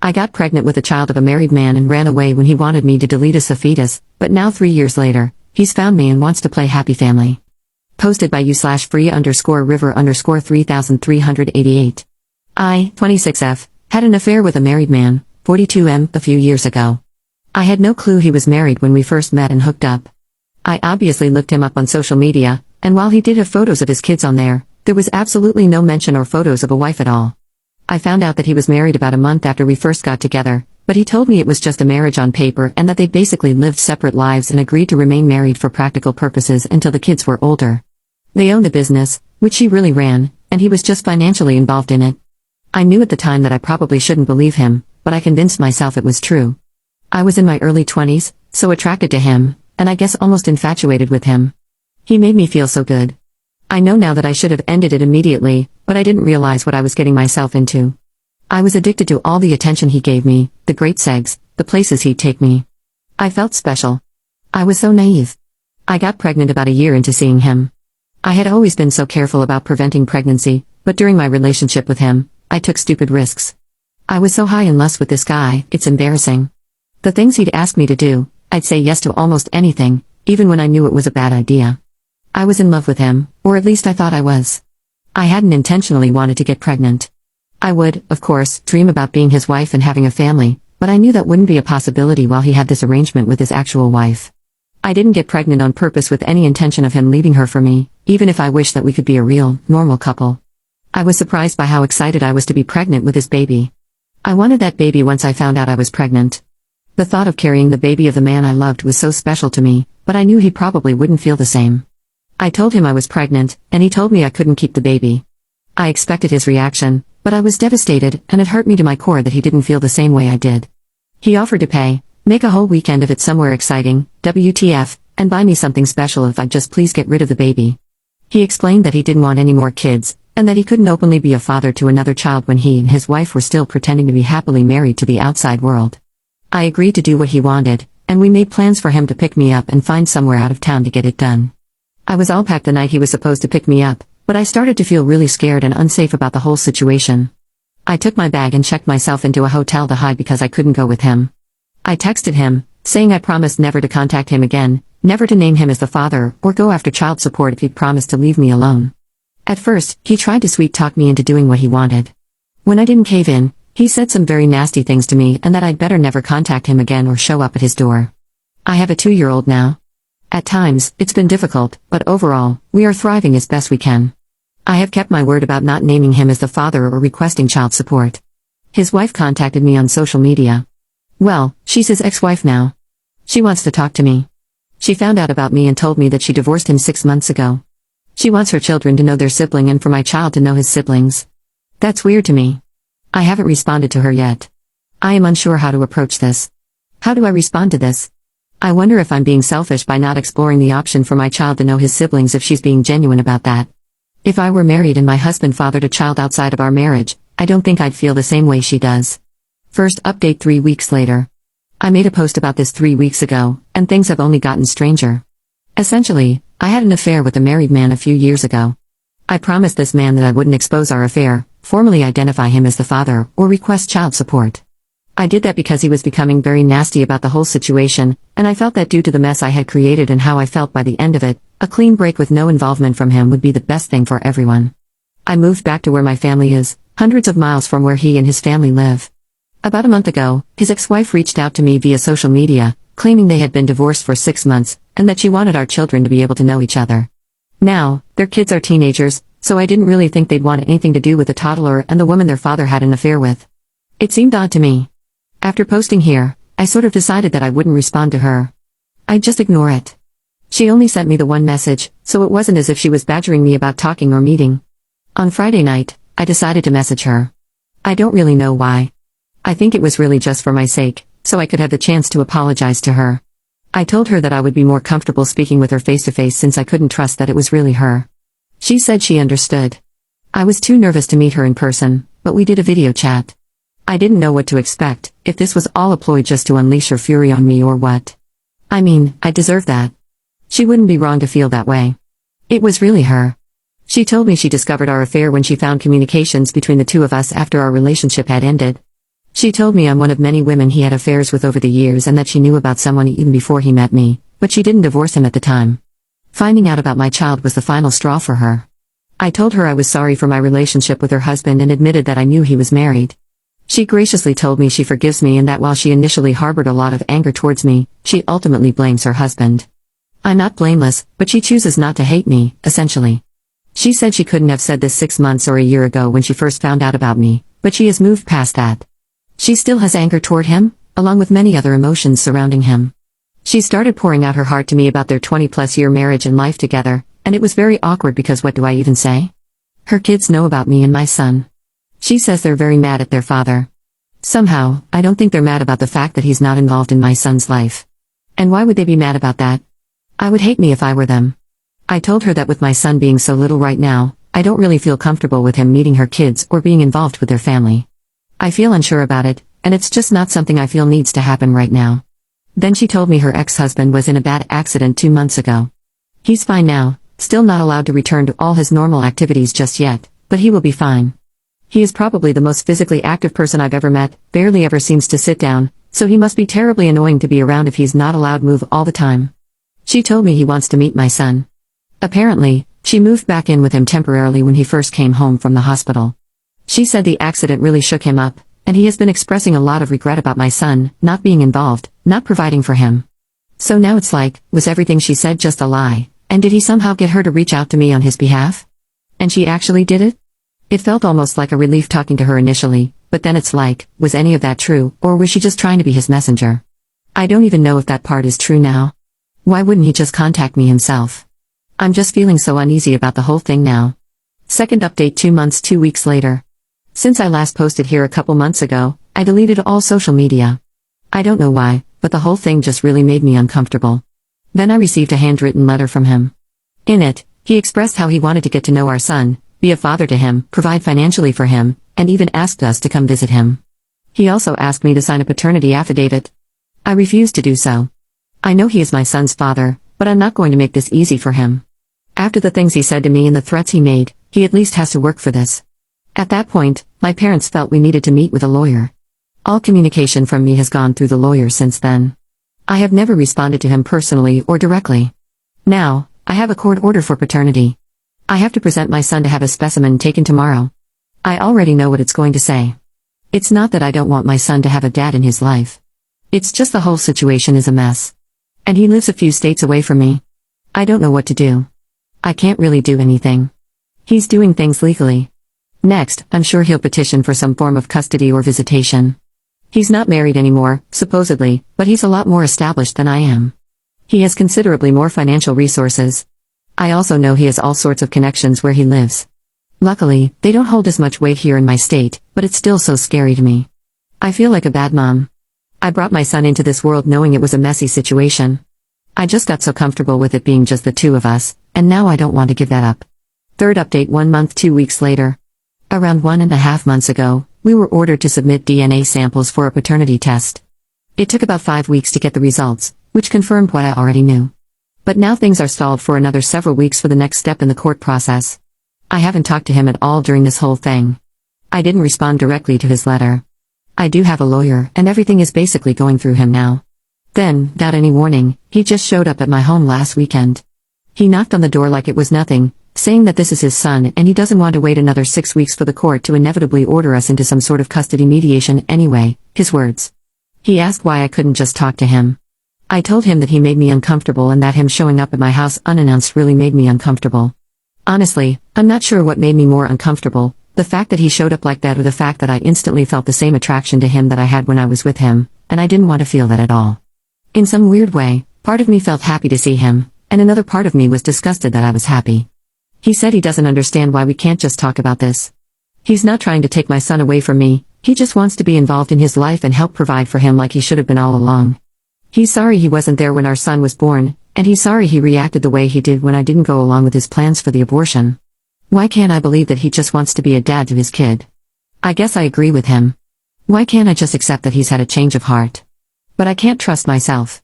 I got pregnant with a child of a married man and ran away when he wanted me to deletus a fetus, but now 3 years later, he's found me and wants to play happy family. Posted by u/free_river_3388. I, 26F, had an affair with a married man, 42M, a few years ago. I had no clue he was married when we first met and hooked up. I obviously looked him up on social media, and while he did have photos of his kids on there was absolutely no mention or photos of a wife at all. I found out that he was married about a month after we first got together, but he told me it was just a marriage on paper and that they basically lived separate lives and agreed to remain married for practical purposes until the kids were older. They owned a business, which he really ran, and he was just financially involved in it. I knew at the time that I probably shouldn't believe him, but I convinced myself it was true. I was in my early 20s, so attracted to him, and I guess almost infatuated with him. He made me feel so good. I know now that I should have ended it immediately, but I didn't realize what I was getting myself into. I was addicted to all the attention he gave me, the great sex, the places he'd take me. I felt special. I was so naive. I got pregnant about a year into seeing him. I had always been so careful about preventing pregnancy, but during my relationship with him, I took stupid risks. I was so high in lust with this guy, it's embarrassing. The things he'd ask me to do, I'd say yes to almost anything, even when I knew it was a bad idea. I was in love with him, or at least I thought I was. I hadn't intentionally wanted to get pregnant. I would, of course, dream about being his wife and having a family, but I knew that wouldn't be a possibility while he had this arrangement with his actual wife. I didn't get pregnant on purpose with any intention of him leaving her for me, even if I wished that we could be a real, normal couple. I was surprised by how excited I was to be pregnant with his baby. I wanted that baby once I found out I was pregnant. The thought of carrying the baby of the man I loved was so special to me, but I knew he probably wouldn't feel the same. I told him I was pregnant, and he told me I couldn't keep the baby. I expected his reaction, but I was devastated, and it hurt me to my core that he didn't feel the same way I did. He offered to make a whole weekend of it somewhere exciting, WTF, and buy me something special if I'd just please get rid of the baby. He explained that he didn't want any more kids, and that he couldn't openly be a father to another child when he and his wife were still pretending to be happily married to the outside world. I agreed to do what he wanted, and we made plans for him to pick me up and find somewhere out of town to get it done. I was all packed the night he was supposed to pick me up, but I started to feel really scared and unsafe about the whole situation. I took my bag and checked myself into a hotel to hide because I couldn't go with him. I texted him, saying I promised never to contact him again, never to name him as the father, or go after child support if he'd promised to leave me alone. At first, he tried to sweet-talk me into doing what he wanted. When I didn't cave in, he said some very nasty things to me and that I'd better never contact him again or show up at his door. I have a 2-year-old now. At times, it's been difficult, but overall, we are thriving as best we can. I have kept my word about not naming him as the father or requesting child support. His wife contacted me on social media. Well, she's his ex-wife now. She wants to talk to me. She found out about me and told me that she divorced him 6 months ago. She wants her children to know their sibling and for my child to know his siblings. That's weird to me. I haven't responded to her yet. I am unsure how to approach this. How do I respond to this? I wonder if I'm being selfish by not exploring the option for my child to know his siblings if she's being genuine about that. If I were married and my husband fathered a child outside of our marriage, I don't think I'd feel the same way she does. First update 3 weeks later. I made a post about this 3 weeks ago, and things have only gotten stranger. Essentially, I had an affair with a married man a few years ago. I promised this man that I wouldn't expose our affair, formally identify him as the father, or request child support. I did that because he was becoming very nasty about the whole situation, and I felt that due to the mess I had created and how I felt by the end of it, a clean break with no involvement from him would be the best thing for everyone. I moved back to where my family is, hundreds of miles from where he and his family live. About a month ago, his ex-wife reached out to me via social media, claiming they had been divorced for 6 months, and that she wanted our children to be able to know each other. Now, their kids are teenagers, so I didn't really think they'd want anything to do with a toddler and the woman their father had an affair with. It seemed odd to me. After posting here, I sort of decided that I wouldn't respond to her. I'd just ignore it. She only sent me the one message, so it wasn't as if she was badgering me about talking or meeting. On Friday night, I decided to message her. I don't really know why. I think it was really just for my sake, so I could have the chance to apologize to her. I told her that I would be more comfortable speaking with her face-to-face since I couldn't trust that it was really her. She said she understood. I was too nervous to meet her in person, but we did a video chat. I didn't know what to expect, if this was all a ploy just to unleash her fury on me or what. I mean, I deserve that. She wouldn't be wrong to feel that way. It was really her. She told me she discovered our affair when she found communications between the two of us after our relationship had ended. She told me I'm one of many women he had affairs with over the years and that she knew about someone even before he met me, but she didn't divorce him at the time. Finding out about my child was the final straw for her. I told her I was sorry for my relationship with her husband and admitted that I knew he was married. She graciously told me she forgives me and that while she initially harbored a lot of anger towards me, she ultimately blames her husband. I'm not blameless, but she chooses not to hate me, essentially. She said she couldn't have said this 6 months or a year ago when she first found out about me, but she has moved past that. She still has anger toward him, along with many other emotions surrounding him. She started pouring out her heart to me about their 20-plus year marriage and life together, and it was very awkward because what do I even say? Her kids know about me and my son. She says they're very mad at their father. Somehow, I don't think they're mad about the fact that he's not involved in my son's life. And why would they be mad about that? I would hate me if I were them. I told her that with my son being so little right now, I don't really feel comfortable with him meeting her kids or being involved with their family. I feel unsure about it, and it's just not something I feel needs to happen right now. Then she told me her ex-husband was in a bad accident 2 months ago. He's fine now, still not allowed to return to all his normal activities just yet, but he will be fine. He is probably the most physically active person I've ever met, barely ever seems to sit down, so he must be terribly annoying to be around if he's not allowed to move all the time. She told me he wants to meet my son. Apparently, she moved back in with him temporarily when he first came home from the hospital. She said the accident really shook him up, and he has been expressing a lot of regret about my son, not being involved, not providing for him. So now it's like, was everything she said just a lie, and did he somehow get her to reach out to me on his behalf? And she actually did it? It felt almost like a relief talking to her initially, but then it's like, was any of that true, or was she just trying to be his messenger? I don't even know if that part is true now. Why wouldn't he just contact me himself? I'm just feeling so uneasy about the whole thing now. Second update 2 months 2 weeks later. Since I last posted here a couple months ago, I deleted all social media. I don't know why, but the whole thing just really made me uncomfortable. Then I received a handwritten letter from him. In it, he expressed how he wanted to get to know our son, be a father to him, provide financially for him, and even asked us to come visit him. He also asked me to sign a paternity affidavit. I refused to do so. I know he is my son's father, but I'm not going to make this easy for him. After the things he said to me and the threats he made, he at least has to work for this. At that point, my parents felt we needed to meet with a lawyer. All communication from me has gone through the lawyer since then. I have never responded to him personally or directly. Now, I have a court order for paternity. I have to present my son to have a specimen taken tomorrow. I already know what it's going to say. It's not that I don't want my son to have a dad in his life. It's just the whole situation is a mess. And he lives a few states away from me. I don't know what to do. I can't really do anything. He's doing things legally. Next, I'm sure he'll petition for some form of custody or visitation. He's not married anymore, supposedly, but he's a lot more established than I am. He has considerably more financial resources. I also know he has all sorts of connections where he lives. Luckily, they don't hold as much weight here in my state, but it's still so scary to me. I feel like a bad mom. I brought my son into this world knowing it was a messy situation. I just got so comfortable with it being just the two of us, and now I don't want to give that up. Third update 1 month 2 weeks later. Around 1.5 months ago, we were ordered to submit DNA samples for a paternity test. It took about 5 weeks to get the results, which confirmed what I already knew. But now things are stalled for another several weeks for the next step in the court process. I haven't talked to him at all during this whole thing. I didn't respond directly to his letter. I do have a lawyer, and everything is basically going through him now. Then, without any warning, he just showed up at my home last weekend. He knocked on the door like it was nothing, saying that this is his son and he doesn't want to wait another 6 weeks for the court to inevitably order us into some sort of custody mediation anyway, his words. He asked why I couldn't just talk to him. I told him that he made me uncomfortable and that him showing up at my house unannounced really made me uncomfortable. Honestly, I'm not sure what made me more uncomfortable, the fact that he showed up like that or the fact that I instantly felt the same attraction to him that I had when I was with him, and I didn't want to feel that at all. In some weird way, part of me felt happy to see him, and another part of me was disgusted that I was happy. He said he doesn't understand why we can't just talk about this. He's not trying to take my son away from me, he just wants to be involved in his life and help provide for him like he should have been all along. He's sorry he wasn't there when our son was born, and he's sorry he reacted the way he did when I didn't go along with his plans for the abortion. Why can't I believe that he just wants to be a dad to his kid? I guess I agree with him. Why can't I just accept that he's had a change of heart? But I can't trust myself.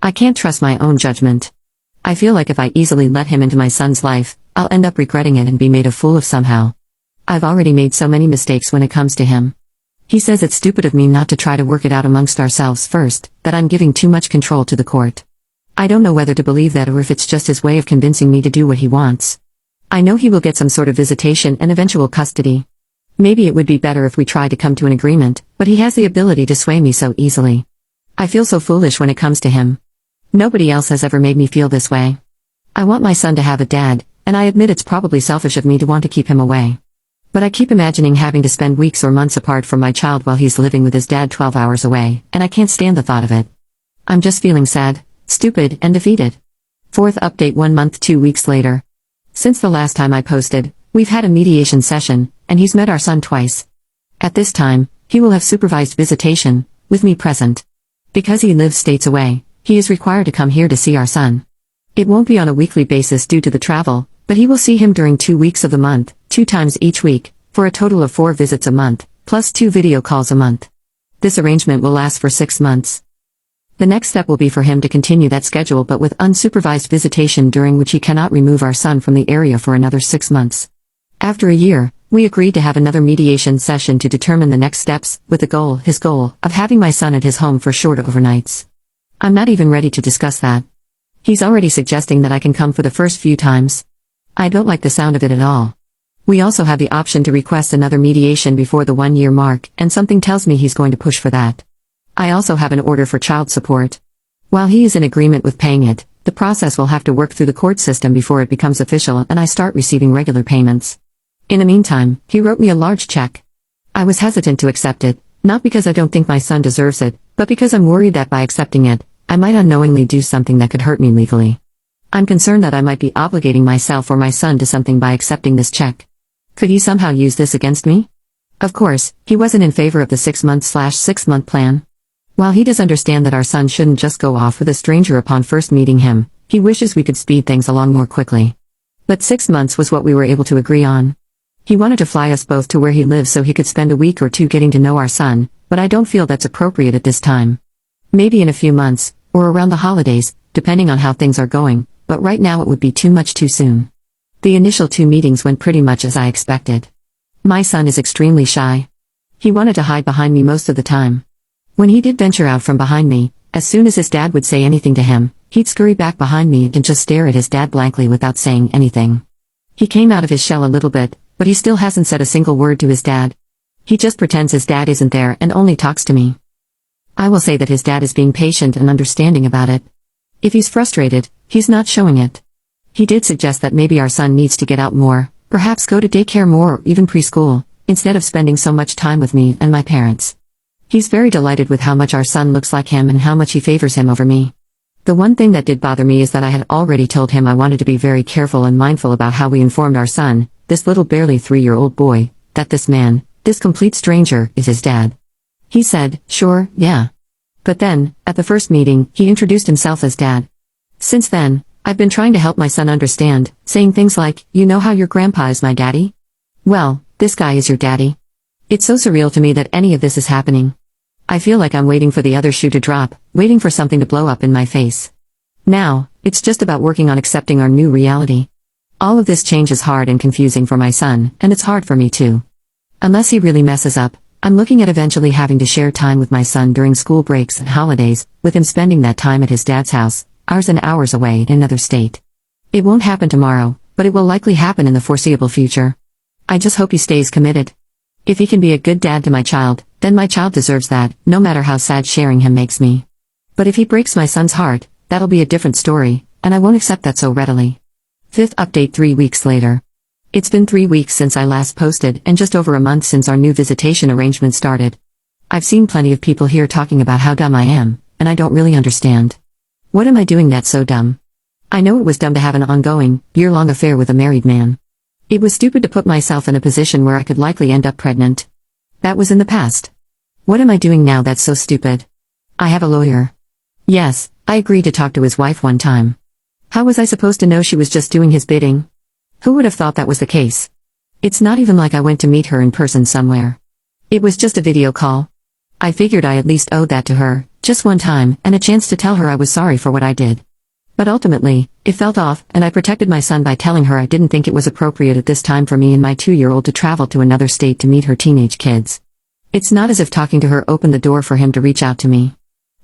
I can't trust my own judgment. I feel like if I easily let him into my son's life, I'll end up regretting it and be made a fool of somehow. I've already made so many mistakes when it comes to him. He says it's stupid of me not to try to work it out amongst ourselves first, that I'm giving too much control to the court. I don't know whether to believe that or if it's just his way of convincing me to do what he wants. I know he will get some sort of visitation and eventual custody. Maybe it would be better if we tried to come to an agreement, but he has the ability to sway me so easily. I feel so foolish when it comes to him. Nobody else has ever made me feel this way. I want my son to have a dad, and I admit it's probably selfish of me to want to keep him away. But I keep imagining having to spend weeks or months apart from my child while he's living with his dad 12 hours away, and I can't stand the thought of it. I'm just feeling sad, stupid, and defeated. Fourth update 1 month 2 weeks later. Since the last time I posted, we've had a mediation session, and he's met our son twice. At this time, he will have supervised visitation, with me present. Because he lives states away, he is required to come here to see our son. It won't be on a weekly basis due to the travel, but he will see him during 2 weeks of the month, 2 times each week, for a total of 4 visits a month, plus 2 video calls a month. This arrangement will last for 6 months. The next step will be for him to continue that schedule but with unsupervised visitation during which he cannot remove our son from the area for another 6 months. After a year, we agreed to have another mediation session to determine the next steps, with his goal, of having my son at his home for short overnights. I'm not even ready to discuss that. He's already suggesting that I can come for the first few times. I don't like the sound of it at all. We also have the option to request another mediation before the 1-year mark, and something tells me he's going to push for that. I also have an order for child support. While he is in agreement with paying it, the process will have to work through the court system before it becomes official and I start receiving regular payments. In the meantime, he wrote me a large check. I was hesitant to accept it, not because I don't think my son deserves it, but because I'm worried that by accepting it, I might unknowingly do something that could hurt me legally. I'm concerned that I might be obligating myself or my son to something by accepting this check. Could he somehow use this against me? Of course, he wasn't in favor of the 6-month/6-month plan. While he does understand that our son shouldn't just go off with a stranger upon first meeting him, he wishes we could speed things along more quickly. But 6 months was what we were able to agree on. He wanted to fly us both to where he lives so he could spend a week or 2 getting to know our son, but I don't feel that's appropriate at this time. Maybe in a few months, or around the holidays, depending on how things are going, but right now it would be too much too soon. The initial 2 meetings went pretty much as I expected. My son is extremely shy. He wanted to hide behind me most of the time. When he did venture out from behind me, as soon as his dad would say anything to him, he'd scurry back behind me and just stare at his dad blankly without saying anything. He came out of his shell a little bit, but he still hasn't said a single word to his dad. He just pretends his dad isn't there and only talks to me. I will say that his dad is being patient and understanding about it. If he's frustrated, he's not showing it. He did suggest that maybe our son needs to get out more, perhaps go to daycare more or even preschool, instead of spending so much time with me and my parents. He's very delighted with how much our son looks like him and how much he favors him over me. The one thing that did bother me is that I had already told him I wanted to be very careful and mindful about how we informed our son, this little barely 3-year-old boy, that this man, this complete stranger, is his dad. He said, sure, yeah. But then, at the first meeting, he introduced himself as dad. Since then, I've been trying to help my son understand, saying things like, you know how your grandpa is my daddy? Well, this guy is your daddy. It's so surreal to me that any of this is happening. I feel like I'm waiting for the other shoe to drop, waiting for something to blow up in my face. Now, it's just about working on accepting our new reality. All of this change is hard and confusing for my son, and it's hard for me too. Unless he really messes up, I'm looking at eventually having to share time with my son during school breaks and holidays, with him spending that time at his dad's house, hours and hours away in another state. It won't happen tomorrow, but it will likely happen in the foreseeable future. I just hope he stays committed. If he can be a good dad to my child, then my child deserves that, no matter how sad sharing him makes me. But if he breaks my son's heart, that'll be a different story, and I won't accept that so readily. Fifth update 3 weeks later. It's been 3 weeks since I last posted and just over a month since our new visitation arrangement started. I've seen plenty of people here talking about how dumb I am, and I don't really understand. What am I doing that's so dumb? I know it was dumb to have an ongoing, year-long affair with a married man. It was stupid to put myself in a position where I could likely end up pregnant. That was in the past. What am I doing now that's so stupid? I have a lawyer. Yes, I agreed to talk to his wife one time. How was I supposed to know she was just doing his bidding? Who would have thought that was the case? It's not even like I went to meet her in person somewhere. It was just a video call. I figured I at least owed that to her, just one time, and a chance to tell her I was sorry for what I did. But ultimately, it felt off, and I protected my son by telling her I didn't think it was appropriate at this time for me and my 2-year-old to travel to another state to meet her teenage kids. It's not as if talking to her opened the door for him to reach out to me.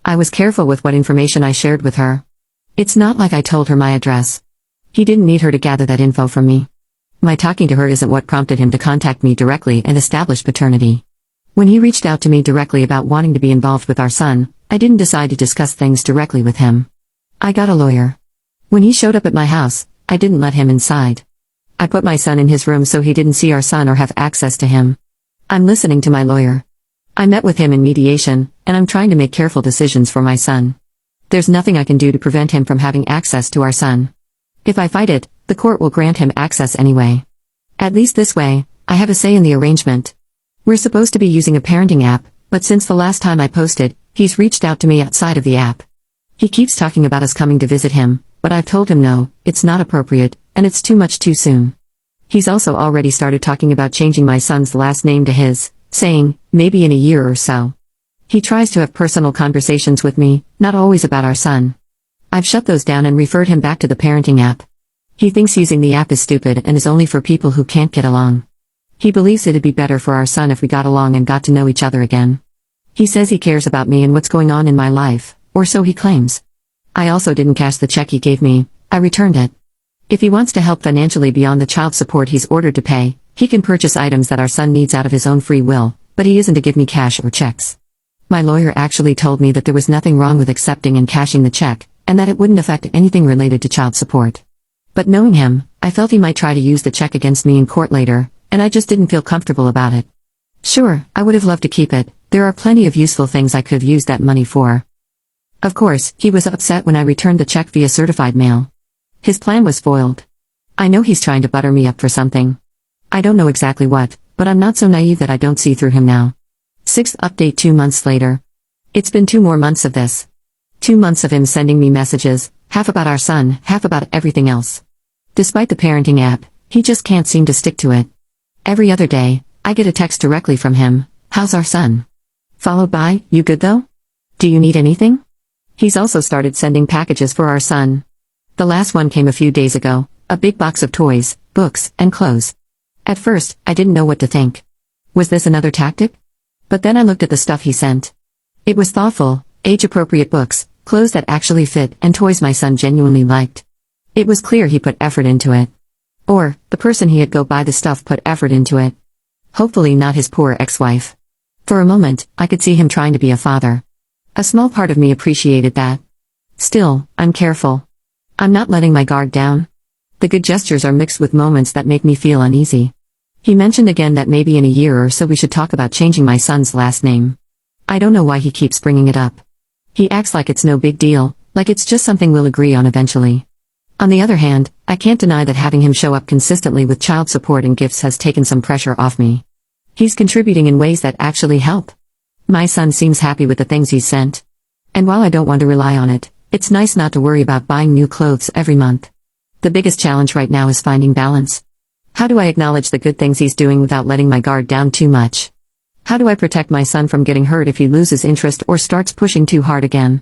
I was careful with what information I shared with her. It's not like I told her my address. He didn't need her to gather that info from me. My talking to her isn't what prompted him to contact me directly and establish paternity. When he reached out to me directly about wanting to be involved with our son, I didn't decide to discuss things directly with him. I got a lawyer. When he showed up at my house, I didn't let him inside. I put my son in his room so he didn't see our son or have access to him. I'm listening to my lawyer. I met with him in mediation, and I'm trying to make careful decisions for my son. There's nothing I can do to prevent him from having access to our son. If I fight it, the court will grant him access anyway. At least this way, I have a say in the arrangement. We're supposed to be using a parenting app, but since the last time I posted, he's reached out to me outside of the app. He keeps talking about us coming to visit him, but I've told him no, it's not appropriate, and it's too much too soon. He's also already started talking about changing my son's last name to his, saying, maybe in a year or so. He tries to have personal conversations with me, not always about our son. I've shut those down and referred him back to the parenting app. He thinks using the app is stupid and is only for people who can't get along. He believes it'd be better for our son if we got along and got to know each other again. He says he cares about me and what's going on in my life, or so he claims. I also didn't cash the check he gave me, I returned it. If he wants to help financially beyond the child support he's ordered to pay, he can purchase items that our son needs out of his own free will, but he isn't to give me cash or checks. My lawyer actually told me that there was nothing wrong with accepting and cashing the check, and that it wouldn't affect anything related to child support. But knowing him, I felt he might try to use the check against me in court later, and I just didn't feel comfortable about it. Sure, I would have loved to keep it, there are plenty of useful things I could have used that money for. Of course, he was upset when I returned the check via certified mail. His plan was foiled. I know he's trying to butter me up for something. I don't know exactly what, but I'm not so naive that I don't see through him now. 6th update 2 months later. It's been 2 more months of this. 2 months of him sending me messages, half about our son, half about everything else. Despite the parenting app, he just can't seem to stick to it. Every other day, I get a text directly from him, "How's our son?" Followed by, "You good though? Do you need anything?" He's also started sending packages for our son. The last one came a few days ago, a big box of toys, books, and clothes. At first, I didn't know what to think. Was this another tactic? But then I looked at the stuff he sent. It was thoughtful, age-appropriate books, clothes that actually fit, and toys my son genuinely liked. It was clear he put effort into it. Or, the person he had go buy the stuff put effort into it. Hopefully not his poor ex-wife. For a moment, I could see him trying to be a father. A small part of me appreciated that. Still, I'm careful. I'm not letting my guard down. The good gestures are mixed with moments that make me feel uneasy. He mentioned again that maybe in a year or so we should talk about changing my son's last name. I don't know why he keeps bringing it up. He acts like it's no big deal, like it's just something we'll agree on eventually. On the other hand, I can't deny that having him show up consistently with child support and gifts has taken some pressure off me. He's contributing in ways that actually help. My son seems happy with the things he's sent. And while I don't want to rely on it, it's nice not to worry about buying new clothes every month. The biggest challenge right now is finding balance. How do I acknowledge the good things he's doing without letting my guard down too much? How do I protect my son from getting hurt if he loses interest or starts pushing too hard again?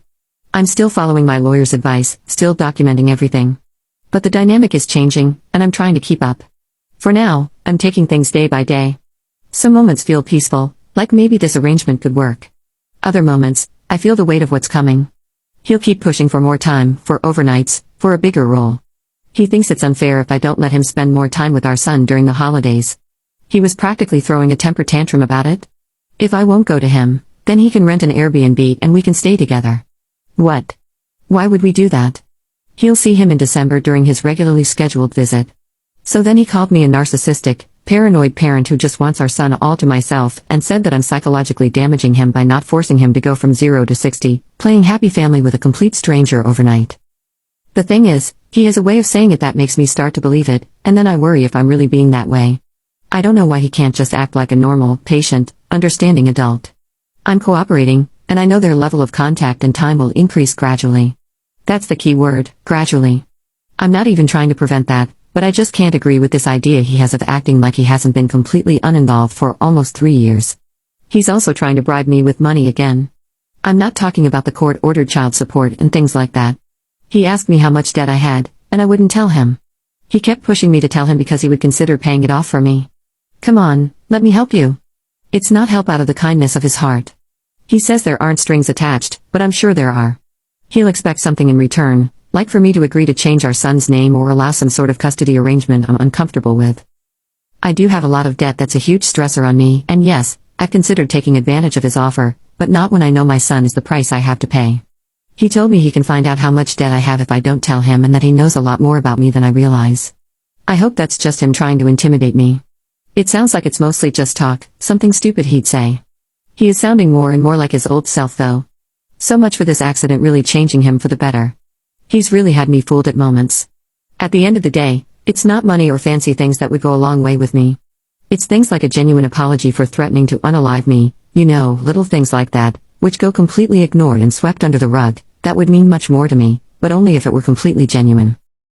I'm still following my lawyer's advice, still documenting everything. But the dynamic is changing, and I'm trying to keep up. For now, I'm taking things day by day. Some moments feel peaceful, like maybe this arrangement could work. Other moments, I feel the weight of what's coming. He'll keep pushing for more time, for overnights, for a bigger role. He thinks it's unfair if I don't let him spend more time with our son during the holidays. He was practically throwing a temper tantrum about it. If I won't go to him, then he can rent an Airbnb and we can stay together. What? Why would we do that? He'll see him in December during his regularly scheduled visit. So then he called me a narcissistic, paranoid parent who just wants our son all to myself and said that I'm psychologically damaging him by not forcing him to go from 0 to 60, playing happy family with a complete stranger overnight. The thing is, he has a way of saying it that makes me start to believe it, and then I worry if I'm really being that way. I don't know why he can't just act like a normal, patient, understanding adult. I'm cooperating, and I know their level of contact and time will increase gradually. That's the key word, gradually. I'm not even trying to prevent that, but I just can't agree with this idea he has of acting like he hasn't been completely uninvolved for almost 3 years. He's also trying to bribe me with money again. I'm not talking about the court-ordered child support and things like that. He asked me how much debt I had, and I wouldn't tell him. He kept pushing me to tell him because he would consider paying it off for me. Come on, let me help you. It's not help out of the kindness of his heart. He says there aren't strings attached, but I'm sure there are. He'll expect something in return, like for me to agree to change our son's name or allow some sort of custody arrangement I'm uncomfortable with. I do have a lot of debt that's a huge stressor on me, and yes, I've considered taking advantage of his offer, but not when I know my son is the price I have to pay. He told me he can find out how much debt I have if I don't tell him and that he knows a lot more about me than I realize. I hope that's just him trying to intimidate me. It sounds like it's mostly just talk, something stupid he'd say. He is sounding more and more like his old self though. So much for this accident really changing him for the better. He's really had me fooled at moments. At the end of the day, it's not money or fancy things that would go a long way with me. It's things like a genuine apology for threatening to unalive me, little things like that, which go completely ignored and swept under the rug, that would mean much more to me, but only if it were completely genuine.